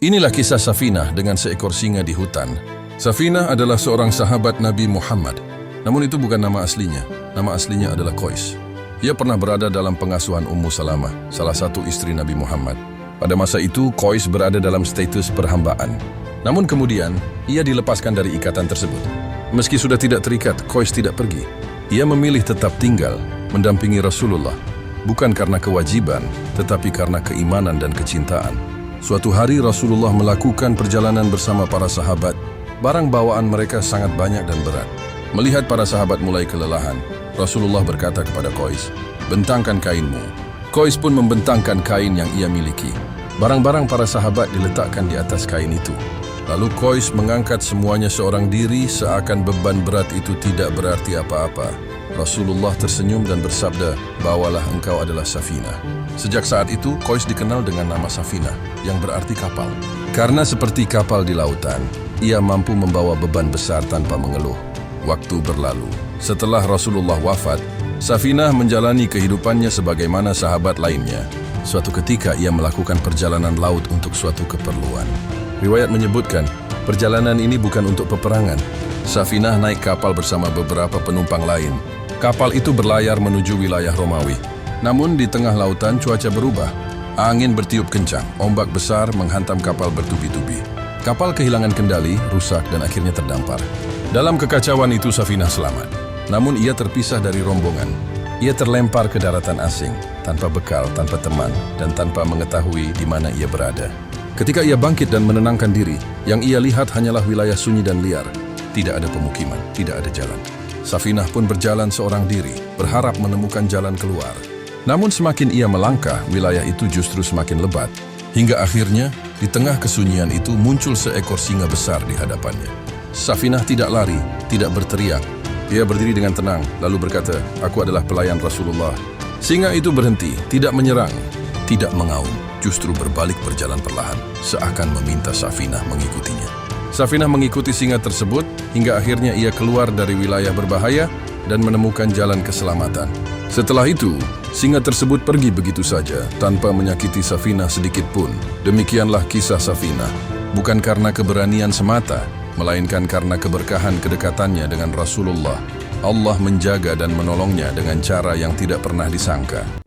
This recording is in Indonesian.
Inilah kisah Safinah dengan seekor singa di hutan. Safinah adalah seorang sahabat Nabi Muhammad. Namun itu bukan nama aslinya. Nama aslinya adalah Qais. Ia pernah berada dalam pengasuhan Ummu Salamah, salah satu istri Nabi Muhammad. Pada masa itu, Qais berada dalam status perhambaan. Namun kemudian, ia dilepaskan dari ikatan tersebut. Meski sudah tidak terikat, Qais tidak pergi. Ia memilih tetap tinggal, mendampingi Rasulullah. Bukan karena kewajiban, tetapi karena keimanan dan kecintaan. Suatu hari Rasulullah melakukan perjalanan bersama para sahabat. Barang bawaan mereka sangat banyak dan berat. Melihat para sahabat mulai kelelahan, Rasulullah berkata kepada Qais, "Bentangkan kainmu." Qais pun membentangkan kain yang ia miliki. Barang-barang para sahabat diletakkan di atas kain itu. Lalu Qais mengangkat semuanya seorang diri seakan beban berat itu tidak berarti apa-apa. Rasulullah tersenyum dan bersabda, "Bawalah engkau adalah Safinah." Sejak saat itu, Qais dikenal dengan nama Safinah, yang berarti kapal. Karena seperti kapal di lautan, ia mampu membawa beban besar tanpa mengeluh. Waktu berlalu. Setelah Rasulullah wafat, Safinah menjalani kehidupannya sebagaimana sahabat lainnya. Suatu ketika ia melakukan perjalanan laut untuk suatu keperluan. Riwayat menyebutkan, perjalanan ini bukan untuk peperangan. Safinah naik kapal bersama beberapa penumpang lain. Kapal itu berlayar menuju wilayah Romawi. Namun di tengah lautan cuaca berubah. Angin bertiup kencang, ombak besar menghantam kapal bertubi-tubi. Kapal kehilangan kendali, rusak dan akhirnya terdampar. Dalam kekacauan itu Safinah selamat. Namun ia terpisah dari rombongan. Ia terlempar ke daratan asing, tanpa bekal, tanpa teman, dan tanpa mengetahui di mana ia berada. Ketika ia bangkit dan menenangkan diri, yang ia lihat hanyalah wilayah sunyi dan liar. Tidak ada pemukiman, tidak ada jalan. Safinah pun berjalan seorang diri, berharap menemukan jalan keluar. Namun semakin ia melangkah, wilayah itu justru semakin lebat. Hingga akhirnya, di tengah kesunyian itu muncul seekor singa besar di hadapannya. Safinah tidak lari, tidak berteriak. Ia berdiri dengan tenang, lalu berkata, "Aku adalah pelayan Rasulullah." Singa itu berhenti, tidak menyerang, tidak mengaum, justru berbalik berjalan perlahan, seakan meminta Safinah mengikutinya. Safinah mengikuti singa tersebut hingga akhirnya ia keluar dari wilayah berbahaya dan menemukan jalan keselamatan. Setelah itu, singa tersebut pergi begitu saja tanpa menyakiti Safinah sedikit pun. Demikianlah kisah Safinah. Bukan karena keberanian semata, melainkan karena keberkahan kedekatannya dengan Rasulullah. Allah menjaga dan menolongnya dengan cara yang tidak pernah disangka.